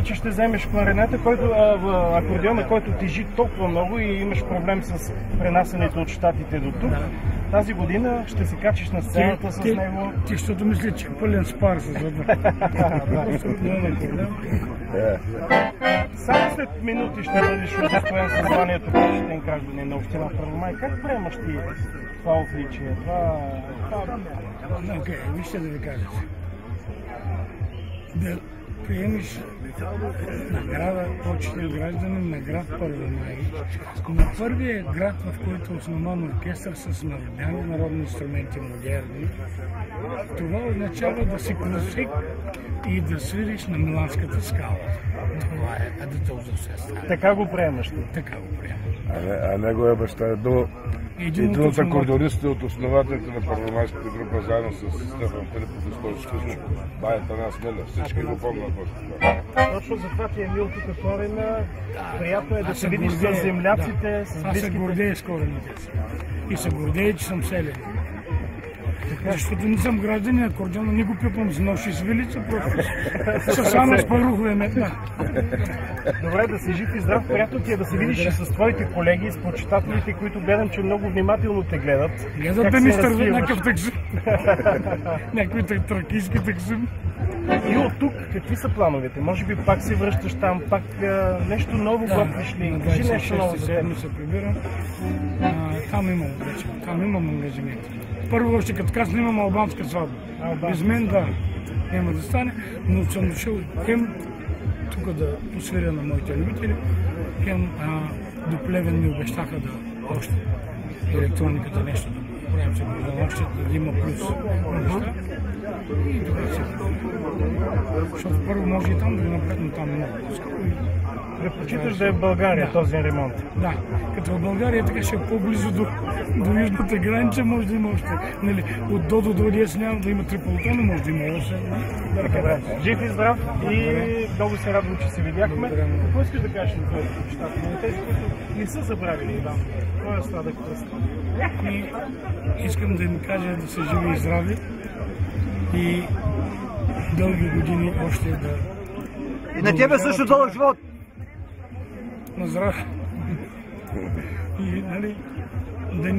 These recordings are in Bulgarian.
Че ще вземеш кларинета, акордеона, който тежи толкова много и имаш проблем с пренасенето от щатите до тук. Тази година ще се качиш на сцената с него. Ти защото мисли, че е пълен спар с Само след минути ще бъдеш удостоен със званието почетен гражданин на община Първомай. Как приемаш ти това отличие? Вижте да ви кажа. да приемеш награда почетен гражданин на град Първомай, на първия град, в който е основан оркестър с мелодиални народни инструменти модерни. Това означава да си класик и да свириш на Миланската скала. Това е адитозов. Така го приемаш. Така го приемаш. А негова баща е до един от акордеонистите от основателите на Първомайската група, заедно с Стефан Филипов и Стойчо Кузмов, бая Танас Миля. Всички го помнят още. Точно затова ти е мил тук корена. Приятно е да се видиш с земляците, с близките. Аз се гордея с корените си. И се гордея, че съм селен. Защото не съм гражданин, акордеона не го пипам с нож и с вилица, просто само с парухове метна. Добре, да си жив и здрав. Приятно ти е да се видиш и с твоите колеги, с почитателите, които гледам, че много внимателно те гледат. Гледат да ми стървят някакъв таксим. Някой тракийски таксим. И от тук какви са плановете? Може би пак се връщаш там, пак нещо ново готвиш ли? Кажи нещо ново за теб. се прибирам. Там имам вече. Там имам ангажименти. Първо още като казвам, имам албанска сватба. Без мен няма да стане, но съм дошъл хем тук да посвиря на моите любители, хем до Плевен ми обещаха да още електрониката нещо да правим се още да има плюс неща. И това се защото първо може и там да го направим, там много по-скоро. Предпочиташ да е в България този ремонт? Да, като в България така ще е по-близо до южната граница, може да има още. Нали, от до Диес няма да има Триполитано, може да има 8. Жив и здрав и много се радвам, че се видяхме. Какво искаш да кажеш на твоите почитатели? На тези, които не са забравили Иван? Кой е сладък пръст? Искам да им кажа да са живи и здрави и дълги години още да... И на тебе също дълъг живот! На здраве. И, нали, да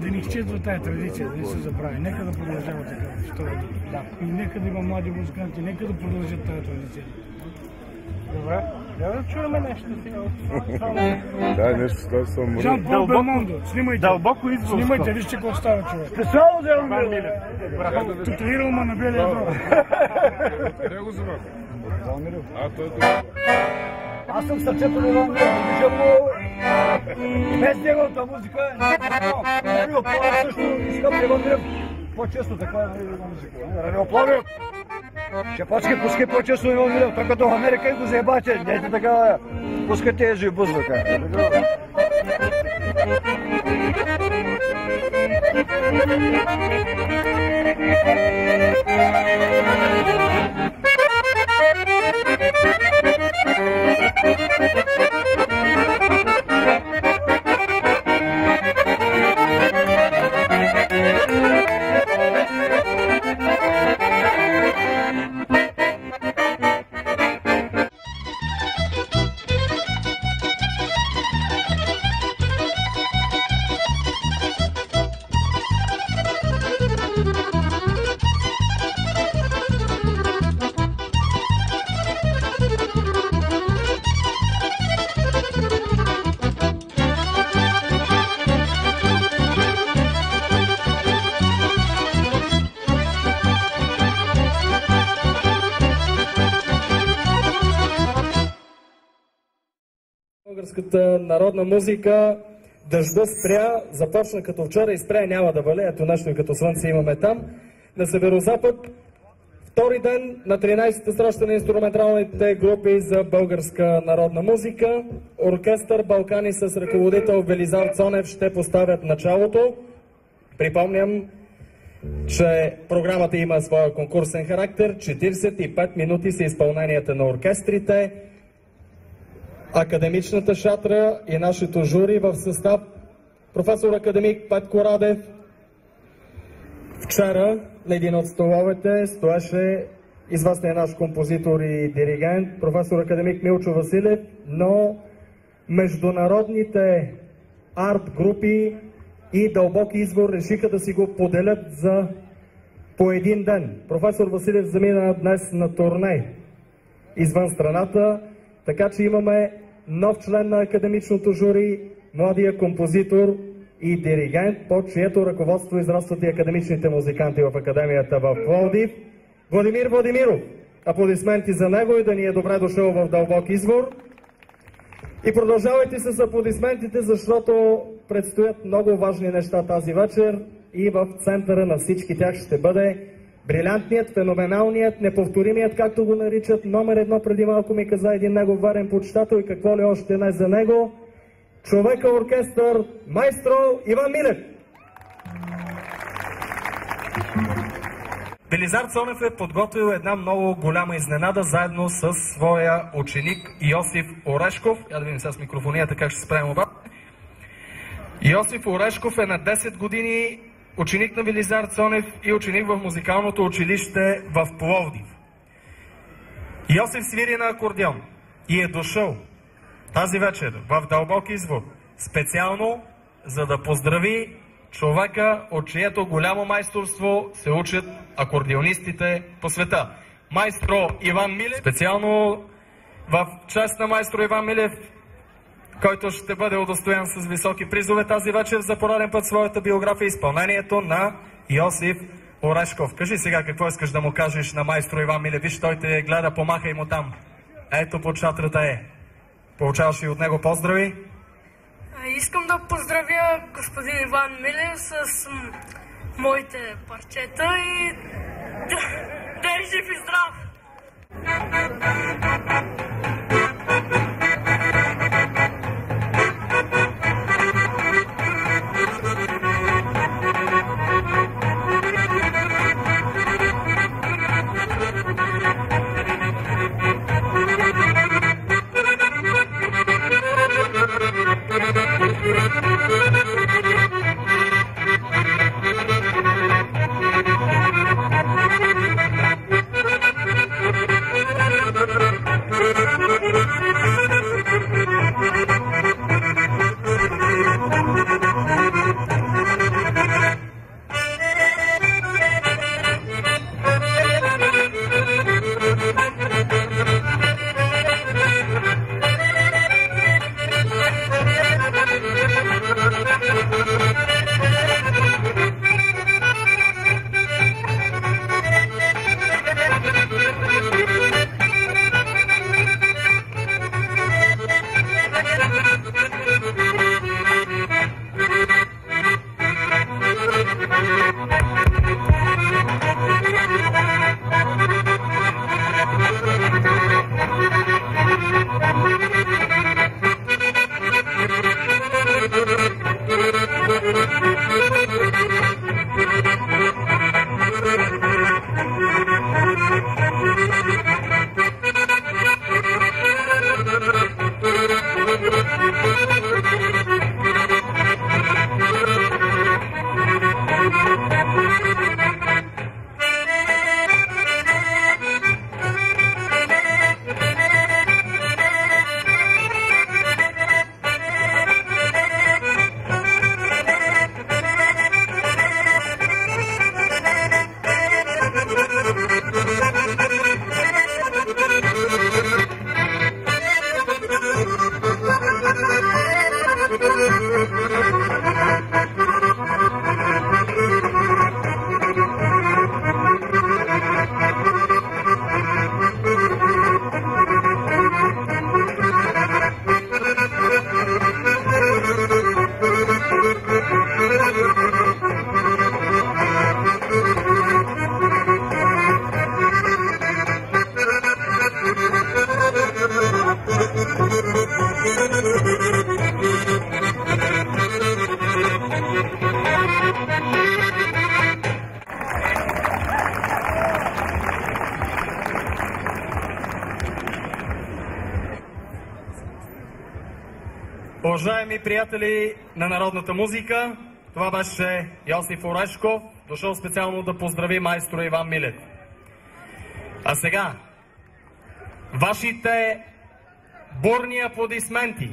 ни изчезва тая традиция, да не се забрави. Нека да продължава така. И нека да има млади музиканти, нека да продължат тая традиция. Добре, да чуваме нещо. Да, нещо става само. Жан-Пол Белмондо, снимайте. Дълбоко изборско. Снимайте, вижте какво става, човек. Специално за Миля! Татуирал ма на белия дроб. Къде го взема? Той е Аз съм сърцето на Иван Миля, обичам го. Без неговата музика радиоплавът също искам да Иван Миля. По-често така музика. Радиоплавът! Шепачки, пускай по-често Иван Миля. Той като в Америка и го заебате. Дайте така, пускайте ежи и бузбака. Българската народна музика, дъжда спря, започна като вчера и спря, няма да вале, ето нещо и като слънце имаме там. На северозапад, втори ден на 13-та среща на инструменталните групи за българска народна музика. Оркестър Балкани с ръководител Велизар Цонев ще поставят началото. Припомням, че програмата има своя конкурсен характер. 45 минути са изпълненията на оркестрите. Академичната шатра и нашето жури в състав професор академик Петко Радев. Вчера на един от столовете стоеше известният наш композитор и диригент професор академик Милчо Василев, но международните арт групи и Дълбоки извор решиха да си го поделят за по един ден. Професор Василев замина днес на турне извън страната, така че имаме нов член на академичното жури, младия композитор и диригент, под чието ръководство израстват и академичните музиканти в Академията в Пловдив, Владимир Владимиров. Аплодисменти за него и да ни е добре дошъл в Дълбок извор. И продължавайте с аплодисментите, защото предстоят много важни неща тази вечер и в центъра на всички тях ще бъде брилянтният, феноменалният, неповторимият, както го наричат, номер едно, преди малко ми каза един негов верен почитател и какво ли още не за него, човека оркестър, майстро Иван Милев. Велизар Цонев е подготвил една много голяма изненада заедно с своя ученик Йосиф Орешков. Я да видим сега с микрофонията как ще спрем обаче. Йосиф Орешков е на 10 години ученик на Велизар Цонев и ученик в музикалното училище в Пловдив. Йосиф свири на акордеон и е дошъл тази вечер в Дълбок извор специално за да поздрави човека, от чието голямо майсторство се учат акордеонистите по света. Майстро Иван Милев, специално в чест на майстро Иван Милев, който ще бъде удостоен с високи призове тази вечер за пореден път своята биография, изпълнението на Йосиф Орешков. Кажи сега какво искаш да му кажеш на майстро Иван Милев. Виж, той те гледа, помахай му там. Ето под шатрата е. Получаваш и от него поздрави? Искам да поздравя господин Иван Милев с моите парчета и да е жив и здрав! Уважаеми приятели на народната музика, това беше Йосиф Орешков, дошъл специално да поздрави майстро Иван Милев. А сега, вашите бурни аплодисменти.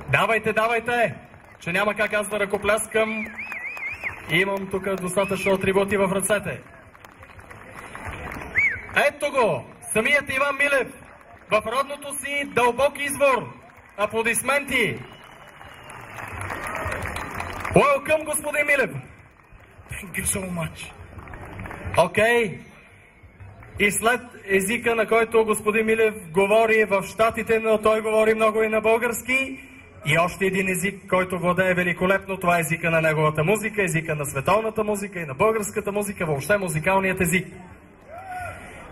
Давайте, давайте, че няма как аз да ръкопляскам. Имам тук достатъчно атрибути в ръцете. Ето го, самият Иван Милев, в родното си Дълбок извор. Аплодисменти! Welcome, господин Милев! Thank you so much. Окей. И след езика, на който господин Милев говори в Щатите, но той говори много и на български, и още един език, който владее великолепно, това е езика на неговата музика, езика на световната музика и на българската музика, въобще музикалният език.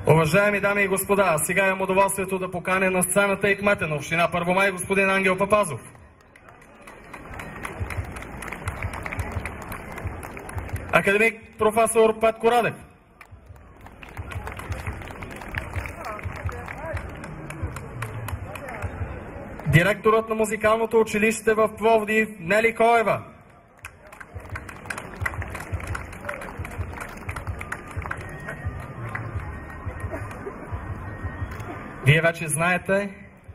Уважаеми дами и господа, сега имам удоволствието да поканя на сцената и кмета на община Първомай, господин Ангел Папазов. Академик професор Петко Радев. Директорът на музикалното училище в Пловдив Нели Коева. Вие вече знаете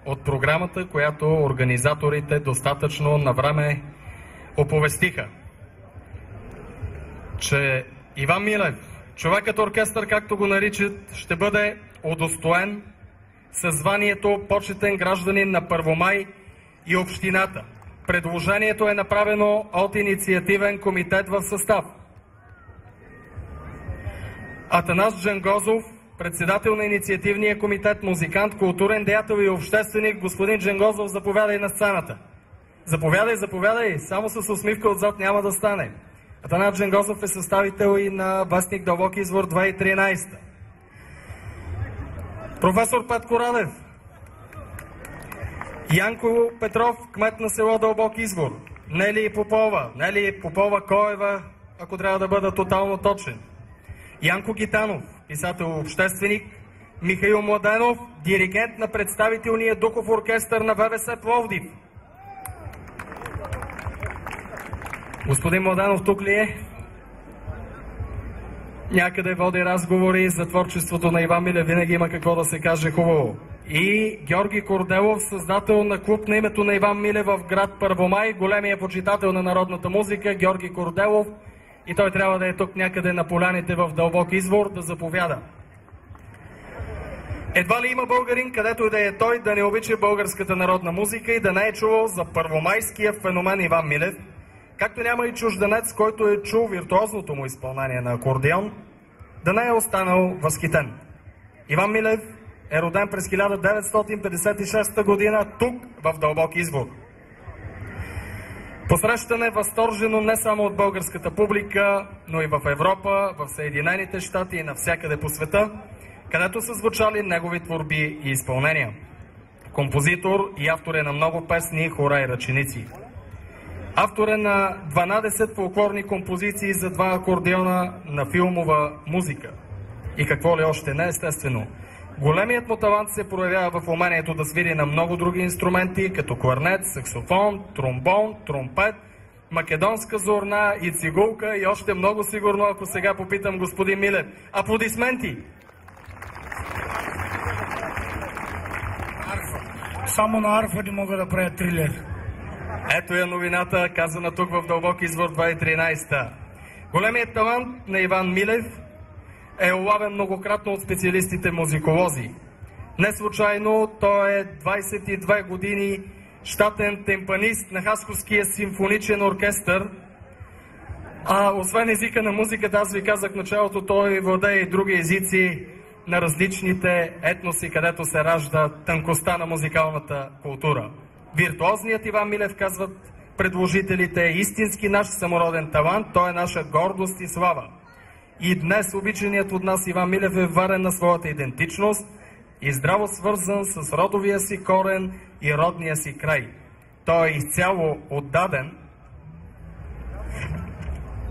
от програмата, която организаторите достатъчно навреме оповестиха, че Иван Милев, човекът оркестър, както го наричат, ще бъде удостоен със званието почетен гражданин на Първомай и общината. Предложението е направено от инициативен комитет в състав: Атанас Джангозов, председател на инициативния комитет, музикант, културен деятел и общественик. Господин Джангозов, заповядай на сцената. Заповядай, само с усмивка отзад няма да стане. Атанас Джангозов е съставител и на вестник Дълбоки извор 2013. Професор Петко Радев, Янко Петров, кмет на село Дълбок извор, Нели Попова Коева, ако трябва да бъда тотално точен, Янко Гитанов, писател-общественик, Михаил Младенов, диригент на представителния духов оркестър на ВВС Пловдив. Господин Младенов тук ли е? Някъде води разговори за творчеството на Иван Милев, винаги има какво да се каже хубаво. И Георги Корделов, създател на клуб на името на Иван Милев в град Първомай, големия почитател на народната музика, Георги Корделов, и той трябва да е тук някъде на поляните в Дълбок извор, да заповяда. Едва ли има българин, където и да е той, да не обича българската народна музика и да не е чувал за първомайския феномен Иван Милев, както няма и чужденец, който е чул виртуозното му изпълнение на акордеон, да не е останал възхитен. Иван Милев е роден през 1956 година тук, в Дълбок извор. Посрещане възторжено не само от българската публика, но и в Европа, в Съединените щати и навсякъде по света, където са звучали негови творби и изпълнения. Композитор и автор е на много песни, хора и ръченици. Автор е на 12 фолклорни композиции за 2 акордеона на филмова музика. И какво ли още не, естествено. Големият му талант се проявява в умението да свири на много други инструменти, като кларнет, саксофон, тромбон, тромпет, македонска зорна и цигулка и още много сигурно, ако сега попитам господин Милев. Аплодисменти! Само на арфа не мога да правя трилер. Ето е новината, казана тук в Дълбок извор 2013. Големият талант на Иван Милев е улавен многократно от специалистите музиколози. Не случайно той е 22 години щатен темпанист на Хасковския симфоничен оркестър. А освен езика на музиката, аз ви казах в началото, той владее и други езици на различните етноси, където се ражда тънкостта на музикалната култура. Виртуозният Иван Милев, казват предложителите, е истински наш самороден талант, той е наша гордост и слава. И днес обичаният от нас Иван Милев е варен на своята идентичност и здраво свързан с родовия си корен и родния си край. Той е изцяло отдаден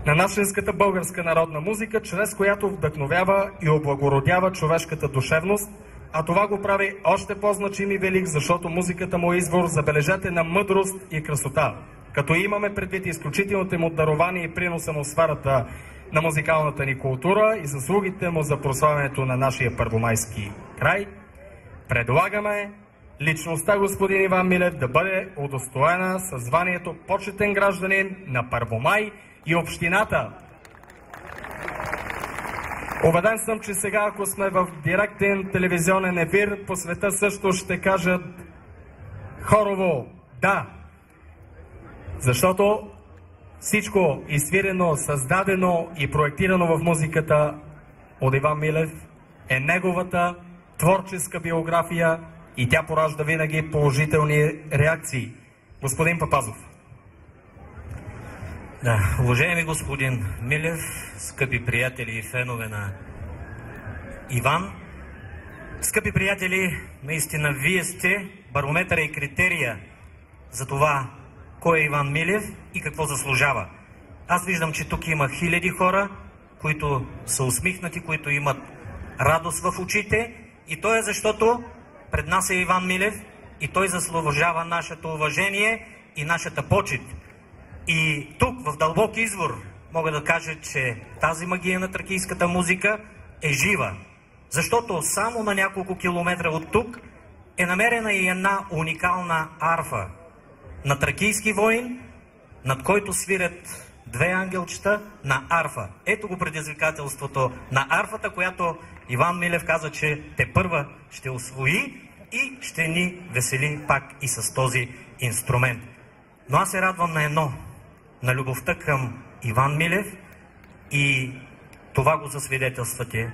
на нашинската българска народна музика, чрез която вдъхновява и облагородява човешката душевност, а това го прави още по-значим и велик, защото музиката му е извор, забележете, на мъдрост и красота. Като имаме предвид изключителните му дарования и приноса на сферата на музикалната ни култура и заслугите му за прославянето на нашия първомайски край, предлагаме личността господин Иван Милев да бъде удостоена със званието почетен гражданин на Първомай и общината. Убеден съм, че сега, ако сме в директен телевизионен ефир, по света също ще кажат хорово да. Защото всичко изсвирено, създадено и проектирано в музиката от Иван Милев е неговата творческа биография и тя поражда винаги положителни реакции. Господин Папазов. Да, уважаеми господин Милев, скъпи приятели и фенове на Иван, скъпи приятели, наистина вие сте барометъра и критерия за това кой е Иван Милев и какво заслужава. Аз виждам, че тук има хиляди хора, които са усмихнати, които имат радост в очите, и то е защото пред нас е Иван Милев и той заслужава нашето уважение и нашата почит. И тук, в дълбок извор, мога да кажа, че тази магия на тракийската музика е жива. Защото само на няколко километра от тук е намерена и една уникална арфа на тракийски воин, над който свирят две ангелчета на арфа. Ето го предизвикателството на арфата, която Иван Милев каза, че тепърва ще усвои и ще ни весели пак и с този инструмент. Но аз се радвам на едно, на любовта към Иван Милев, и това го засвидетелствате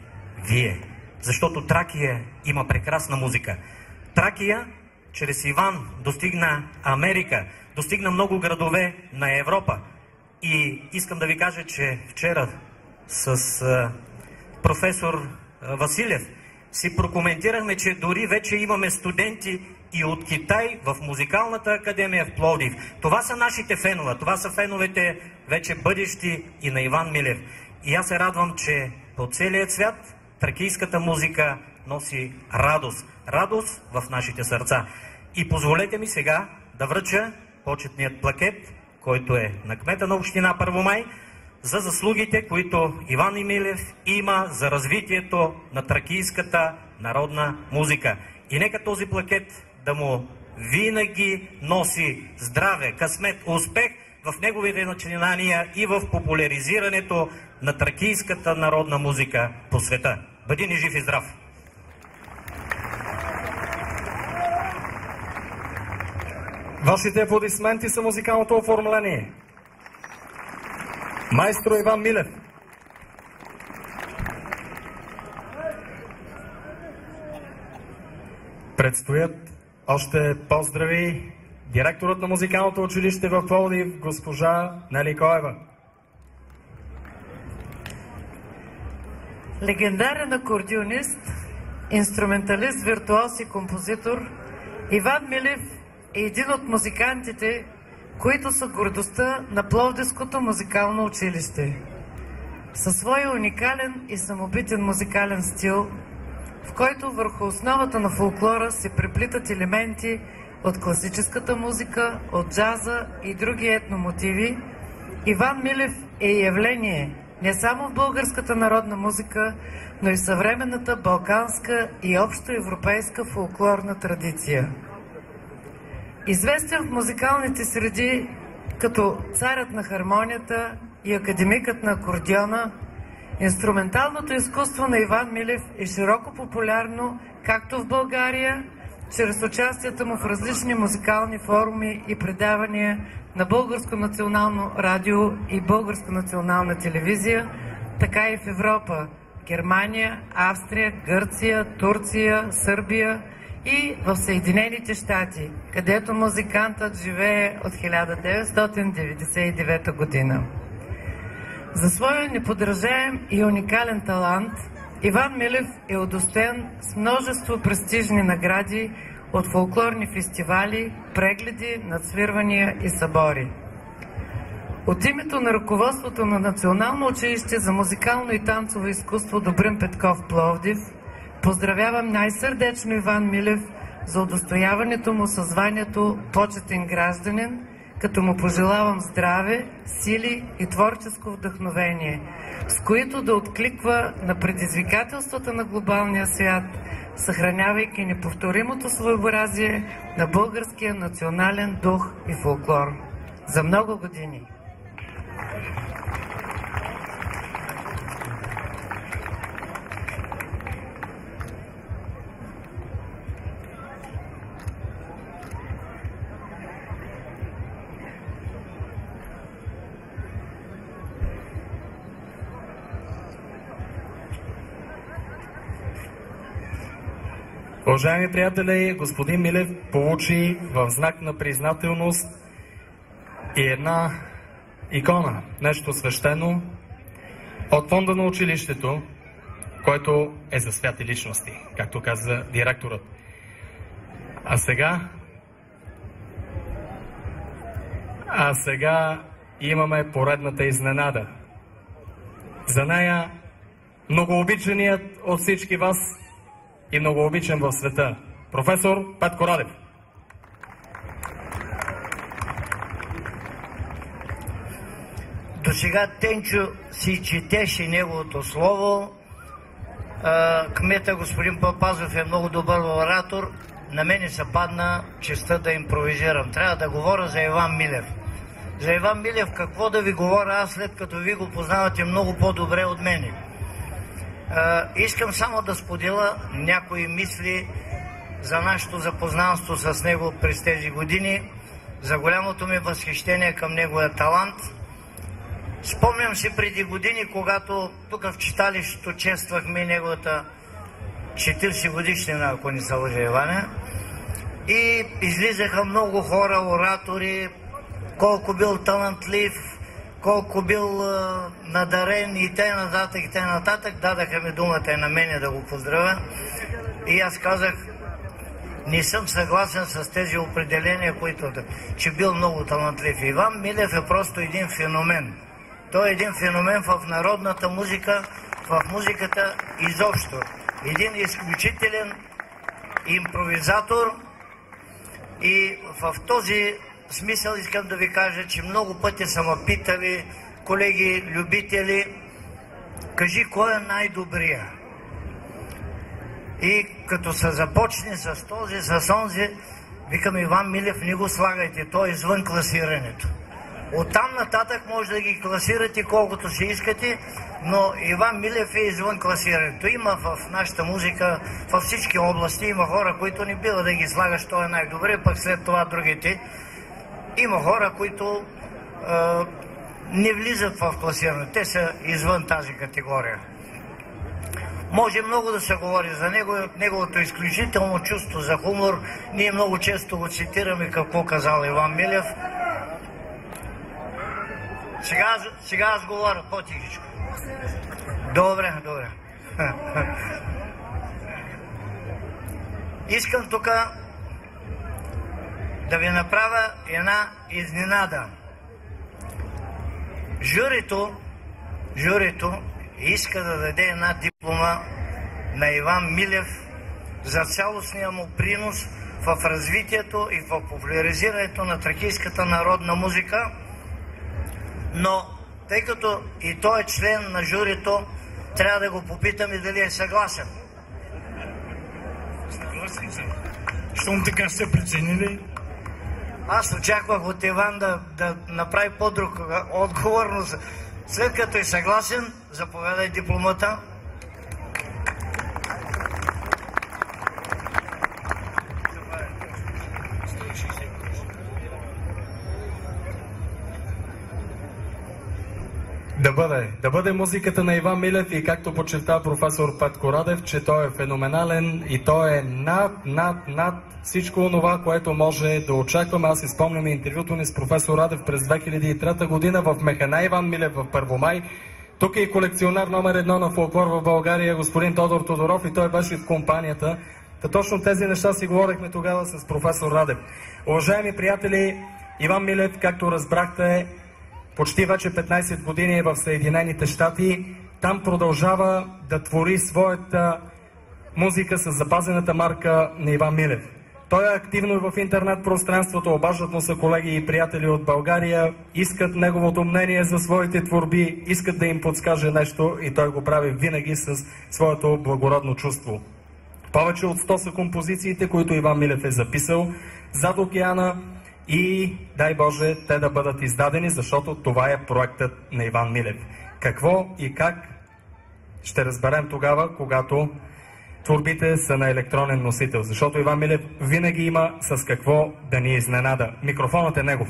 вие. Защото Тракия има прекрасна музика. Тракия чрез Иван достигна Америка, достигна много градове на Европа. И искам да ви кажа, че вчера с професор Василев си прокоментирахме, че дори вече имаме студенти и от Китай в Музикалната академия в Пловдив. Това са нашите фенове, това са феновете вече бъдещи и на Иван Милев. И аз се радвам, че по целия свят тракийската музика носи радост. Радост в нашите сърца. И позволете ми сега да връча почетният плакет, който е на кмета на община Първомай, за заслугите, които Иван Милев има за развитието на тракийската народна музика. И нека този плакет да му винаги носи здраве, късмет, успех в неговите начинания и в популяризирането на тракийската народна музика по света. Бъди ни жив и здрав! Вашите аплодисменти са музикалното оформление. Майстро Иван Милев. Предстоят още поздрави. Директорът на музикалното училище в Пловдив, госпожа Нели Коева. Легендарен акордеонист, инструменталист, виртуоз и композитор, Иван Милев е един от музикантите, които са гордостта на Пловдивското музикално училище. Със своя уникален и самобитен музикален стил, в който върху основата на фолклора се преплитат елементи от класическата музика, от джаза и други етномотиви, Иван Милев е явление не само в българската народна музика, но и в съвременната балканска и общоевропейска фолклорна традиция. Известен в музикалните среди като царят на хармонията и академикът на акордеона, инструменталното изкуство на Иван Милев е широко популярно както в България, чрез участието му в различни музикални форуми и предавания на Българско национално радио и Българска национална телевизия, така и в Европа, Германия, Австрия, Гърция, Турция, Сърбия и в Съединените щати, където музикантът живее от 1999 година. За своя неподражаем и уникален талант, Иван Милев е удостоен с множество престижни награди от фолклорни фестивали, прегледи, надсвирвания и събори. От името на ръководството на Национално училище за музикално и танцово изкуство Добрин Петков Пловдив, поздравявам най-сърдечно Иван Милев за удостояването му със званието почетен гражданин, като му пожелавам здраве, сили и творческо вдъхновение, с които да откликва на предизвикателствата на глобалния свят, съхранявайки неповторимото своеобразие на българския национален дух и фолклор. За много години! Уважаеми приятели, господин Милев получи в знак на признателност и една икона, нещо свещено от фонда на училището, който е за святи личности, както каза директорът. А сега имаме поредната изненада. За нея много обичаният от всички вас и много обичан в света професор Петко Радев. До сега Тенчо си четеше неговото слово. Кмета господин Папазов е много добър оратор. На мене се падна честта да импровизирам. Трябва да говоря за Иван Милев. За Иван Милев какво да ви говоря аз, след като ви го познавате много по-добре от мене. Искам само да споделя някои мисли за нашето запознанство с него през тези години, за голямото ми възхищение към неговия талант. Спомням си преди години, когато тук в читалището чествахме неговата 40 годишнина, ако не се лъжа, Иване, и излизаха много хора, оратори, колко бил талантлив, колко бил надарен и т.н. Дадаха ми думата и на мене да го поздравя. И аз казах, не съм съгласен с тези определения, че бил много талантлив. Иван Милев е просто един феномен. Той е един феномен в народната музика, в музиката изобщо. Един изключителен импровизатор и в този смисъл искам да ви кажа, че много пъти са ме питали колеги, любители, кажи кой е най-добрия. И като се започне с този, с онзи, викам, Иван Милев, не го слагайте, той е извън класирането. Оттам нататък може да ги класирате колкото си искате, но Иван Милев е извън класирането. Има в нашата музика, във всички области, има хора, които не бива да ги слагаш, той е най-добре, пък след това другите. Има хора, които не влизат в класирането. Те са извън тази категория. Може много да се говори за него, неговото изключително чувство за хумор. Ние много често го цитираме какво казал Иван Милев. Сега аз говоря по-тихичко. Добре. Искам тук да ви направя една изненада. Журито иска да даде една диплома на Иван Милев за цялостния му принос в развитието и в популяризирането на тракийската народна музика, но тъй като и той е член на журито, трябва да го попитаме дали е съгласен. Съгласен съм. Щом така сте преценили? Аз очаквах от Иван да направи по-друг отговор, но след като е съгласен, заповядай дипломата. Да бъде музиката на Иван Милев и както подчерта професор Петко Радев, че той е феноменален и той е над всичко това, което може да очакваме. Аз изпомням интервюто ни с професор Радев през 2003 година в Механа Иван Милев в Първомай. Тук е и колекционер номер 1 на фолклор в България, господин Тодор Тодоров, и той беше в компанията. Точно тези неща си говорихме тогава с професор Радев. Уважаеми приятели, Иван Милев, както разбрахте, почти вече 15 години е в Съединените щати. Там продължава да твори своята музика с запазената марка на Иван Милев. Той е активно и в интернет пространството, обаждат му са колеги и приятели от България, искат неговото мнение за своите творби, искат да им подскаже нещо и той го прави винаги с своето благородно чувство. Повече от 100 са композициите, които Иван Милев е записал зад океана и дай Боже те да бъдат издадени, защото това е проектът на Иван Милев. Какво и как ще разберем тогава, когато творбите са на електронен носител, защото Иван Милев винаги има с какво да ни изненада. Микрофонът е негов.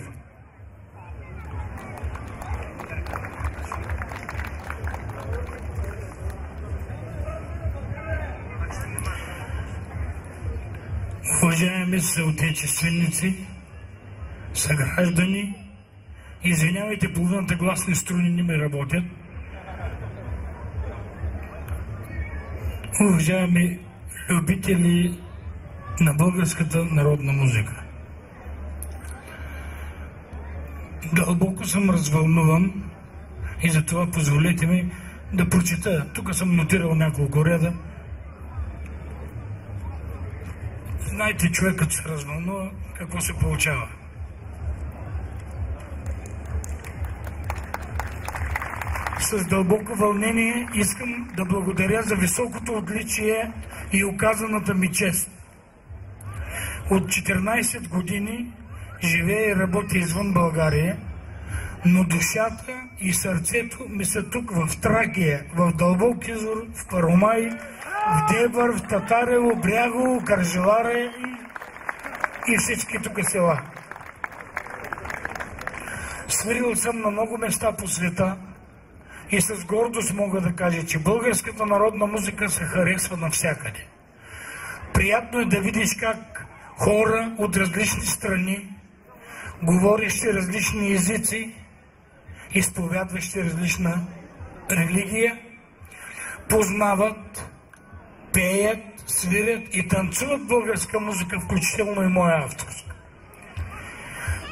Уважаеми съотечественици, съграждани, извинявайте, половината гласни струни не ми работят. Уважаеми любители на българската народна музика, дълбоко съм развълнуван и затова позволете ми да прочета. Тук съм нотирал няколко реда. Знаете, човек като се развълнува, какво се получава. С дълбоко вълнение искам да благодаря за високото отличие и оказаната ми чест. От 14 години живея и работя извън България, но душата и сърцето ми са тук в Тракия, в Дълбок Извор, в Паромай, в Дебър, в Татарево, Брягово, Кържеларе и всички тук села. Свирил съм на много места по света и с гордост мога да кажа, че българската народна музика се харесва навсякъде. Приятно е да видиш как хора от различни страни, говорещи различни езици, изповядващи различна религия, познават, пеят, свирят и танцуват българска музика, включително и моя авторска.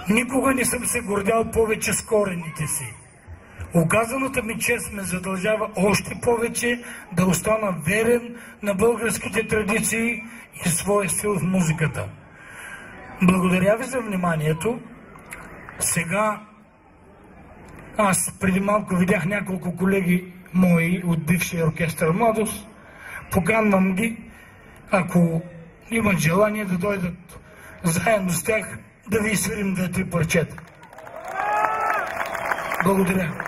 Никога не съм се гордял повече с корените си. Оказаната ми чест ме задължава още повече да остана верен на българските традиции и своя стил в музиката. Благодаря ви за вниманието. Сега аз преди малко видях няколко колеги мои от бившия оркестър Младост. Поканвам ги, ако имат желание да дойдат заедно с тях, да ви свирим 2-3 парчета. Благодаря.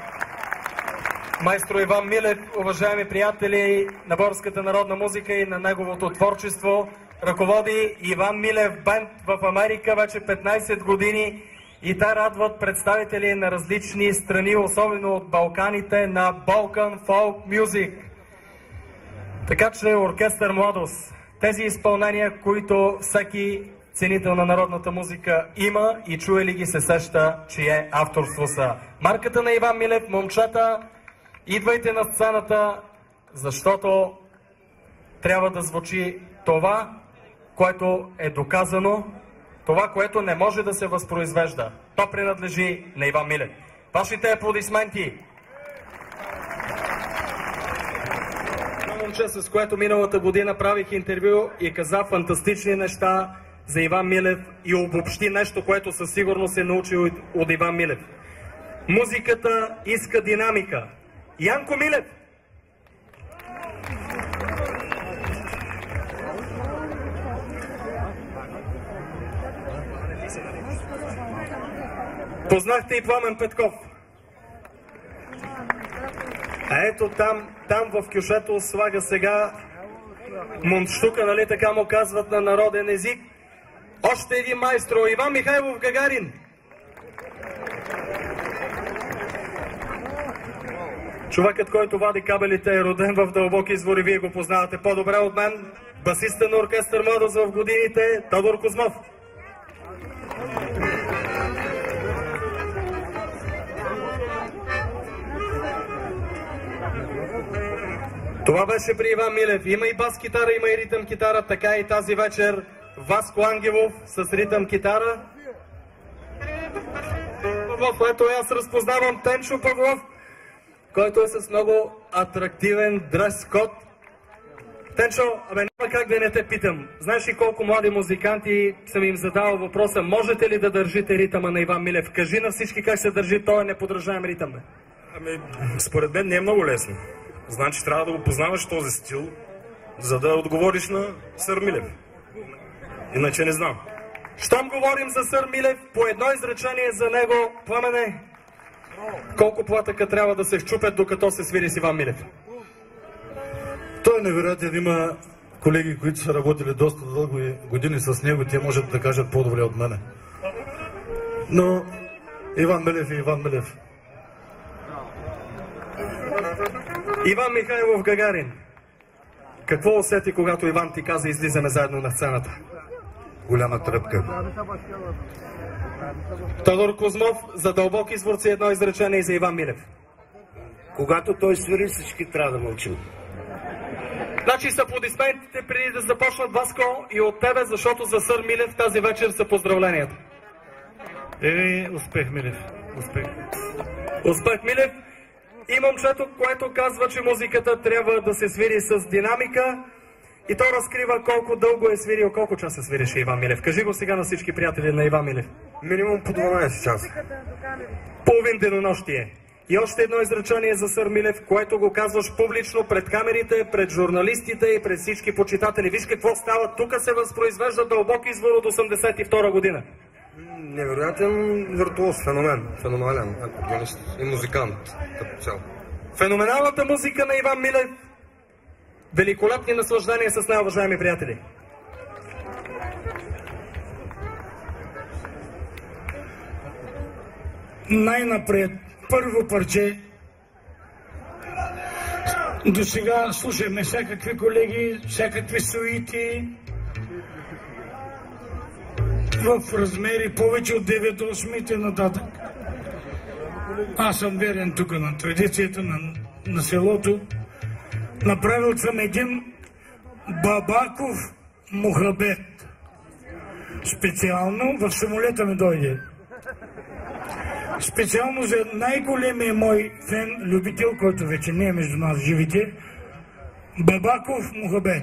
Майстро Иван Милев, уважаеми приятели на българската народна музика и на неговото творчество, ръководи Иван Милев бенд в Америка вече 15 години и те радват представители на различни страни, особено от Балканите, на Balkan Folk Music. Така че оркестър Младост, тези изпълнения, които всеки ценител на народната музика има и чуе ли ги се сеща, чие авторство са. Марката на Иван Милев, момчета, идвайте на сцената, защото трябва да звучи това, което е доказано, това, което не може да се възпроизвежда. То принадлежи на Иван Милев. Вашите аплодисменти! Момче, с което миналата година правих интервю и каза фантастични неща за Иван Милев и обобщи нещо, което със сигурност се научи от Иван Милев. Музиката иска динамика. Янко Милев! Познахте и Пламен Петков. А ето там в кюшето слага сега мундштука, нали така му казват на народен език. Още един майстро, Иван Михайлов Гагарин. Човекът, който вади кабелите, е роден в Дълбоки Извор и вие го познавате по-добре от мен. Басиста на оркестър Младост в годините, Тодор Кузмов. Това беше при Иван Милев. Има и бас китара, има и ритъм китара, така и тази вечер Васко Ангелов с ритъм китара. В което аз разпознавам Тенчо Павлов, който е с много атрактивен дрес-код. Тенчо, няма как да не те питам. Знаеш ли колко млади музиканти съм им задавал въпроса, можете ли да държите ритъма на Иван Милев? Кажи на всички как се държи този неподражаем ритъм. Според мен не е много лесно. Значи трябва да го познаваш този стил, за да отговориш на сър Милев. Иначе не знам. Щом говорим за сър Милев, по едно изречение за него, Пламене, колко платъка трябва да се счупят, докато се свири с Иван Милев? Той е невероятен. Има колеги, които са работили доста дълго години с него, те можат да кажат по-добре от мене. Но Иван Милев е Иван Милев. Иван Михайлов Гагарин. Какво усети, когато Иван ти каза, излизаме заедно на сцената? голяма тръпка. Тодор Кузмов, за дълбок извор си едно изречение за Иван Милев. Когато той свири, всички трябва да мълчим. Значи са аплодисментите преди да започнат, Васко, и от тебе, защото за сър Милев тази вечер са поздравленията. Успех, Милев. Успех. Успех, Милев. И момчето, което казва, че музиката трябва да се свири с динамика, и то разкрива колко дълго е свирил, колко часа свиреше Иван Милев. Кажи го сега на всички приятели на Иван Милев. Минимум по 12 часа. Половин денонощие. И още едно изречение за сър Милев, което го казваш публично пред камерите, пред журналистите и пред всички почитатели. Виж какво става. Тук се възпроизвежда дълбок извор от 82 година. Невероятен виртуоз, феномен. Феноменален акордеонист и музикант като цяло. Феноменалната музика на Иван Милев. Великолепни наслаждения с нея, уважаеми приятели. Най-напред, първо парче. До сега слушаме всякакви колеги, всякакви суити в размери повече от 9/8 нататък. Аз съм верен тук на традицията на селото. Направил съм един Бабаков мухабет. Специално в самолета ми дойде. Специално за най-големия мой фен, любител, който вече не е между нас живите, Бабаков мухабет.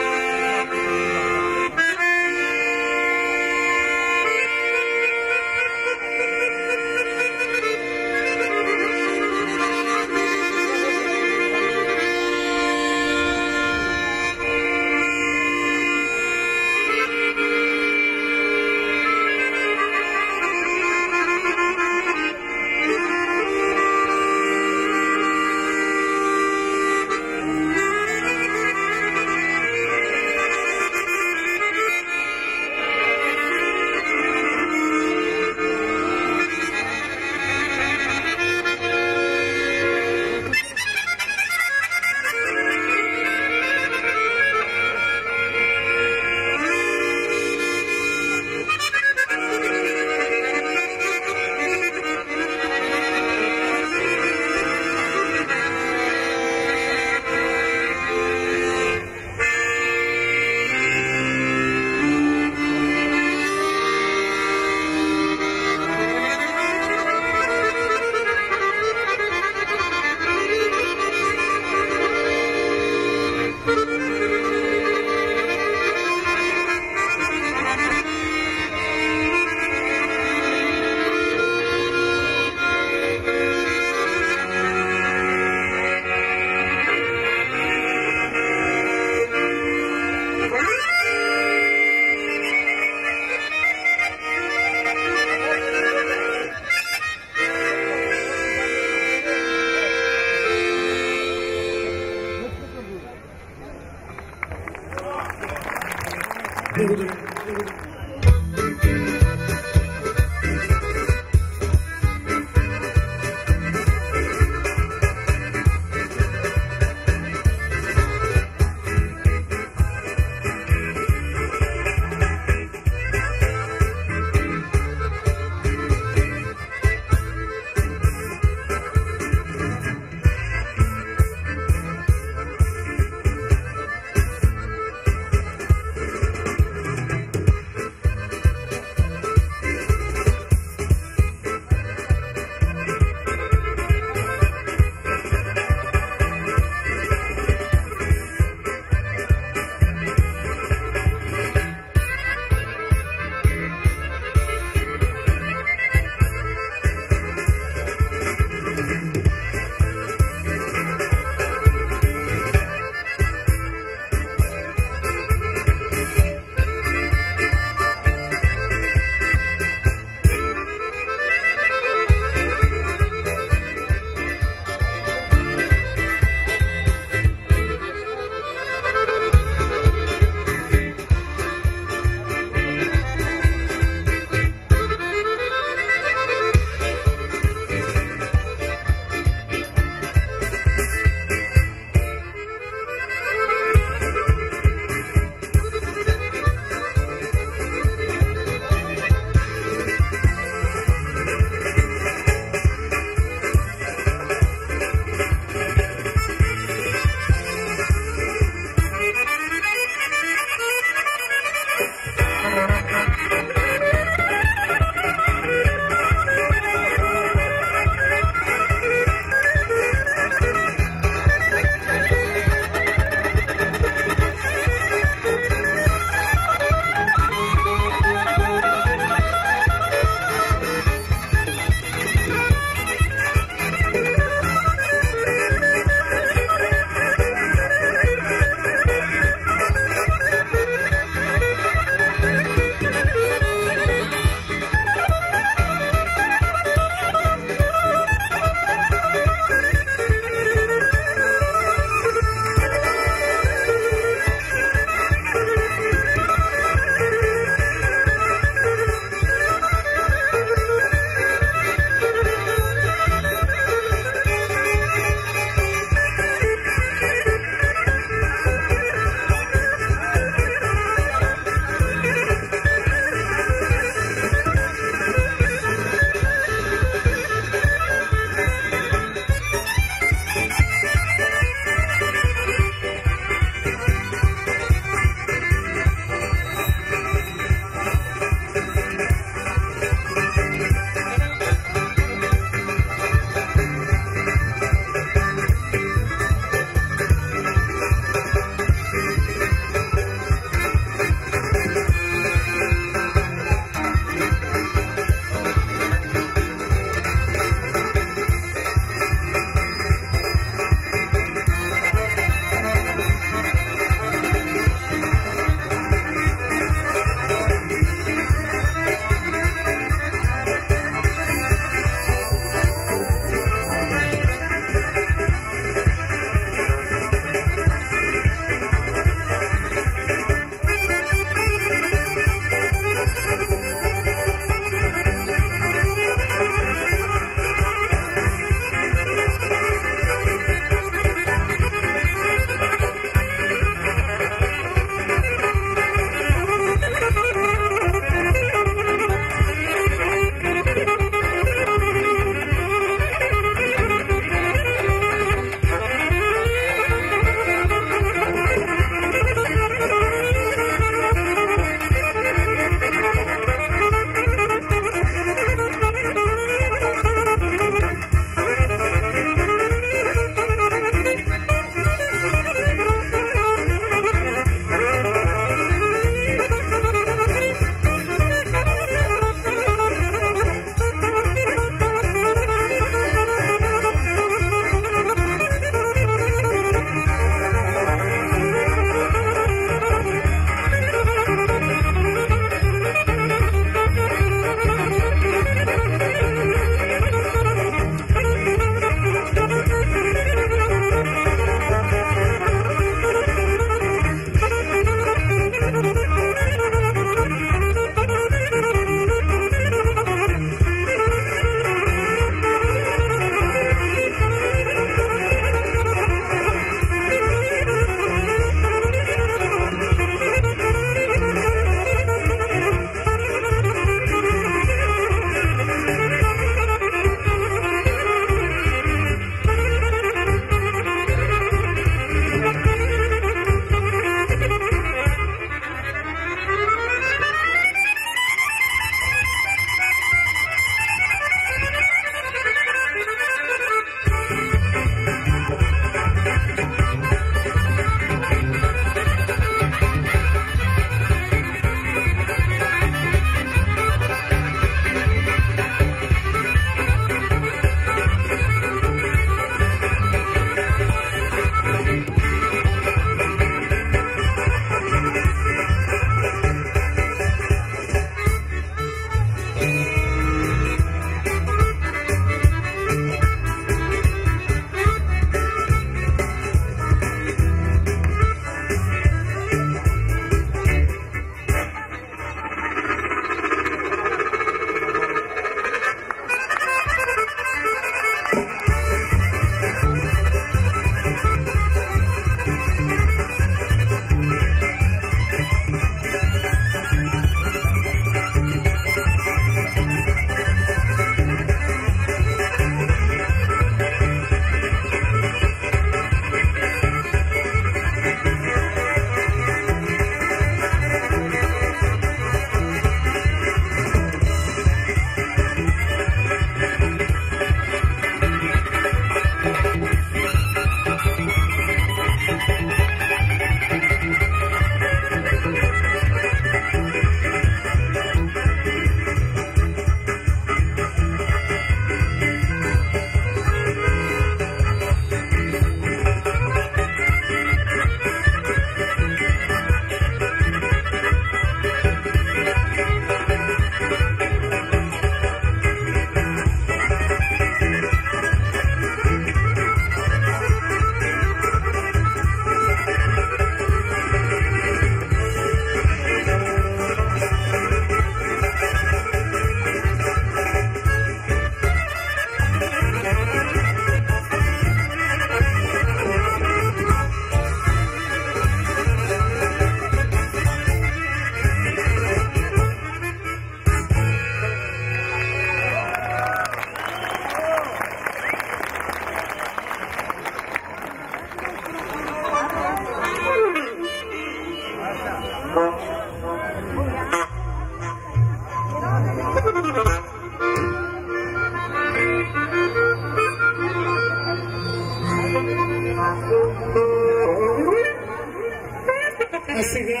А сега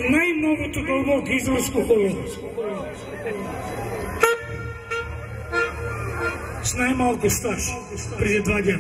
най-новото дълбоко израelsко холо. С най-малко стаж, преди 2 дена.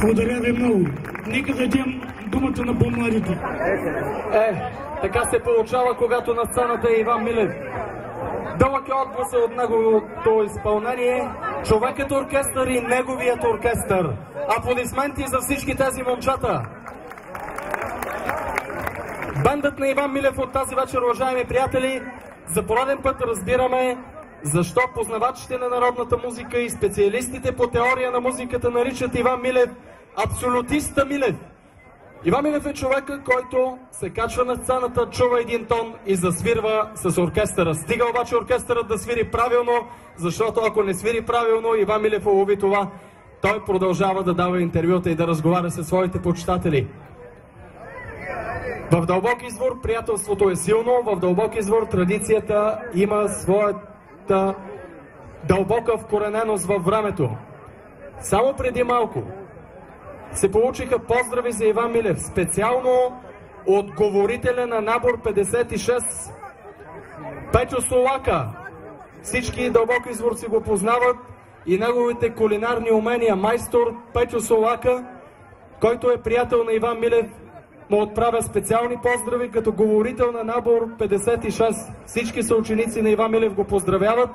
Благодаря ви много. Нека дадем думата на по-младите. Така се получава, когато на сцената е Иван Милев. Дълъг е отгласа от неговото изпълнение, човекът оркестър и неговият оркестър. Аплодисменти за всички тези момчета. Бандът на Иван Милев от тази вечер, уважаеми приятели, за пореден път разбираме защо познавачите на народната музика и специалистите по теория на музиката наричат Иван Милев абсолютиста Милев. Иван Милев е човека, който се качва на сцената, чува един тон и засвирва с оркестъра. Стига обаче оркестърът да свири правилно, защото ако не свири правилно, Иван Милев улови това. Той продължава да дава интервюта и да разговаря със своите почитатели. В Дълбок извор приятелството е силно, в Дълбок извор традицията има своята дълбока вкорененост във времето. Само преди малко се получиха поздрави за Иван Милев, специално от говорителя на набор 56, Петьо Солака. Всички Дълбок изворци го познават и неговите кулинарни умения. Майстор Петьо Солака, който е приятел на Иван Милев, му отправя специални поздрави като говорител на набор 56. Всички съученици на Иван Милев го поздравяват.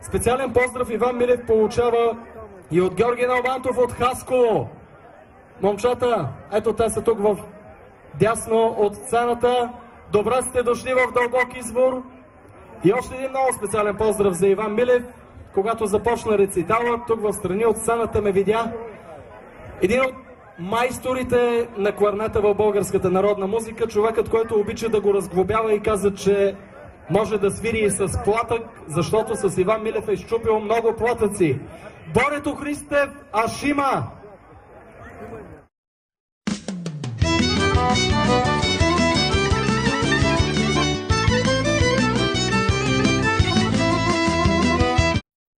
Специален поздрав Иван Милев получава и от Георги Налбантов от Хасково. Момчета, ето те са тук в дясно от сцената. Добре сте дошли в Дълбок извор. И още един много специален поздрав за Иван Милев. Когато започна рецитала, тук в страни от сцената ме видя един от майсторите на кларнета в българската народна музика, човекът, който обича да го разглобява и каза, че може да свири и с платък, защото с Иван Милев е изчупил много платъци. Борето Христев Ашима!